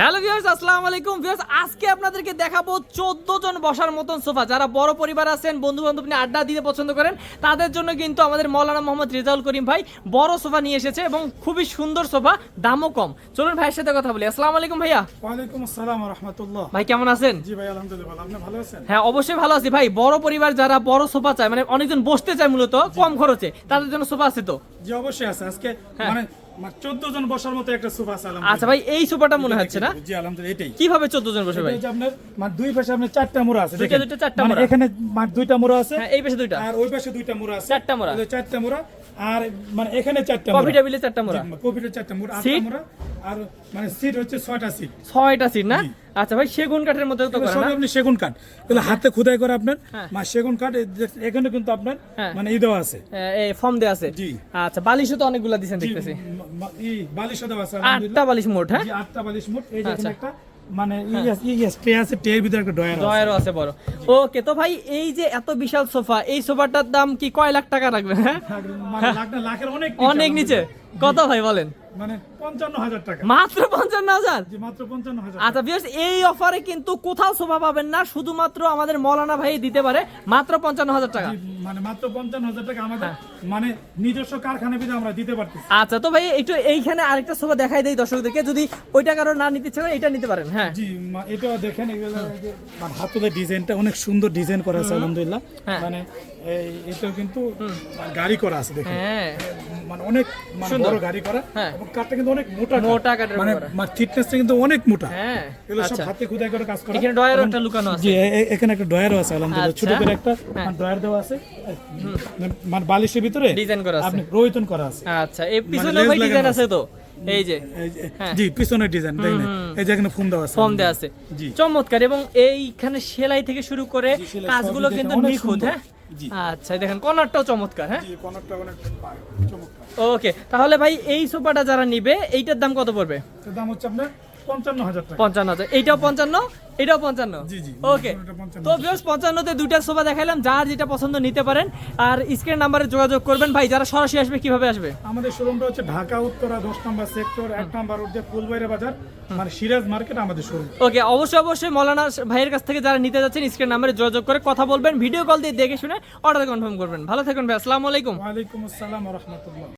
Hello viewers, আসসালামু আলাইকুম viewers. আজকে আপনাদেরকে দেখাবো 14 জন বসার মতন সোফা। যারা বড় পরিবার আছেন, বন্ধু বান্ধব নিয়ে আড্ডা দিতে পছন্দ করেন, তাদের জন্য কিন্তু আমাদের মাওলানা মোহাম্মদ রেজাউল করিম ভাই বড় সোফা নিয়ে এসেছে এবং খুবই সুন্দর সোফা, দামও কম। চলুন ভাইয়ের সাথে কথা বলি। আসসালামু আলাইকুম ভাইয়া। ওয়ালাইকুম আসসালাম ওয়া রাহমাতুল্লাহ। ভাই কেমন আছেন? জি ভাই আলহামদুলিল্লাহ ভালো। আপনি ভালো আছেন? হ্যাঁ অবশ্যই ভালো আছি ভাই। বড় পরিবার যারা বড় সোফা চায়, মানে অনেকজন বসতে চায় মূলত কম খরচে, তাদের জন্য সোফা আছে তো? জি অবশ্যই আছে। আজকে হ্যাঁ। মানে 14 জন বসার মতো একটা সোফা আছে আচ্ছা ভাই, এই সোফাটা মনে হচ্ছে না? জি আলহামদুলিল্লাহ এটাই। কিভাবে 14 জন বসে ভাই? এই যে আপনার মানে দুই পাশে আপনার চারটা মোড়া আছে দুইটা দেখেন। দুইটা চারটা মানে মোড়া। এখানে মানে দুইটা মোড়া আছে হ্যাঁ, এই পাশে দুইটা আর ওই পাশে দুইটা মোড়া আছে। চারটা মোড়া। এই যে চারটা মোড়া আর মানে এখানে চারটা মোড়া। কফি টেবিলে চারটা মোড়া, কপিটা চারটা মোড়া, আটটা সিট? মোড়া আর মানে সিট হচ্ছে 6টা সিট। 6টা সিট না? আচ্ছা ভাই, সেগুন কাঠের মধ্যে তো করা সব না? আপনি সেগুন কাঠ, এগুলো হাতে খোদাই করে আপনার হ্যাঁ। মানে সেগুন কাঠ। এখানে কিন্তু আপনার হ্যাঁ। মানে দেওয়া আছে। এই ফর্ম দেয়া আছে। জি। আচ্ছা, বালিশও তো অনেকগুলা দিছেন দেখতেছি। বালিশ দেওয়া আছে 8টা বালিশ মোট। হ্যাঁ, জি, 8টা বালিশ মোট। এই যে আচ্ছা। এখানে একটা মানে ট্রে আছে, ট্রের ভিতরে একটা ডয়ার আছে। ডয়ারও আছে বড়। ওকে, তো ভাই এই যে এত বিশাল সোফা, এই সোফাটার দাম কি কয় লাখ টাকা রাখবে? হ্যাঁ, মানে লাখের অনেক অনেক নিচে। কত ভাই বলেন? মানে 55,000 টাকা। মাত্র 55,000? জি মাত্র 55,000। আচ্ছা ভিউয়ার্স, এই অফারে কিন্তু কোথাও সোফা পাবেন না, শুধুমাত্র আমাদের মাওলানা ভাই দিতে পারে মাত্র 55,000 টাকা। মানে মাত্র 55,000 টাকা আমাদের মানে নিজস্ব কারখানা ভিতরে আমরা দিতে পারতেছি। আচ্ছা, তো ভাই একটু এইখানে আরেকটা সোফা দেখাই দেই দর্শকদেরকে, যদি ওইটা কারো না নিতে ইচ্ছে করে এটা নিতে পারেন। হ্যাঁ, জি এটাও দেখেন, এগুলো যে মানে হাতের ডিজাইনটা অনেক সুন্দর ডিজাইন করা আছে আলহামদুলিল্লাহ। হ্যাঁ। মানে এটাও কিন্তু গাড়ি করা আছে দেখেন। হ্যাঁ, মানে অনেক মানে সুন্দর। বড় গাড়ি করা হ্যাঁ। এবং কাঠটা কিন্তু অনেক মোটা মোটা কাঠের মানে করা। থিকনেসটা কিন্তু অনেক মোটা। হ্যাঁ, এগুলো সব আচ্ছা। হাতে খোদাই করে কাজ করা। এখানে ডয়ারও একটা লুকানো আছে। জি এখানে একটা ডয়ারও আছে আলহামদুলিল্লাহ, ছোট আচ্ছা। করে একটা হ্যাঁ। মানে ডয়ার দেওয়া আছে। মানে বালিশের ভিতরে ডিজাইন করা আছে। আপনি রোহিতন করা আছে। আচ্ছা, এই পিছনে লেজ ভাই লাগানো ডিজাইন আছে আছে। তো? এই যে হ্যাঁ। জি পিছনের ডিজাইন দেখেন, এই যে এখানে ফোম দেওয়া আছে। ফর্ম দেয়া আছে। জি। চমৎকার। এবং এইখানে সেলাই থেকে শুরু করে জি, সেলাই কাজগুলো সবই কিন্তু দেখে অনেক নিখুঁত। সুন্দর। হ্যাঁ, জি। আচ্ছা দেখেন কর্নারটাও চমৎকার। হ্যাঁ, জি কর্নারটা অনেক চমৎকার। ওকে, তাহলে ভাই এই সোফাটা যারা নিবে এইটার দাম কত পড়বে? এর দাম হচ্ছে আপনার 55,000 টাকা। 55,000। এইটাও 55, এটাও 55। জি, জি। ওকে, এটা 55 তো ভিউয়ার্স 55তে দুইটা সোফা দেখাইলাম, যার যেটা পছন্দ নিতে পারেন। আর স্ক্রিন নাম্বারে যোগাযোগ করবেন। ভাই যারা সরাসরি আসবে কিভাবে আসবে? আমাদের শোরুমটা হচ্ছে ঢাকা উত্তরা 10 নম্বর সেক্টর 1 নম্বর রোড যে ফুলবাড়ি বাজার মানে সিরাজ মার্কেট আমাদের শোরুম। ওকে, অবশ্যই অবশ্যই মাওলানা ভাইয়ের কাছ থেকে যারা নিতে যাচ্ছেন স্ক্রিন নাম্বারে যোগাযোগ করে কথা বলবেন, ভিডিও কল দিয়ে দেখে শুনে অর্ডার কনফার্ম করবেন। ভালো থাকবেন ভাই, আসসালামু আলাইকুম। ওয়ালাইকুম আসসালাম ওয়া রাহমাতুল্লাহ।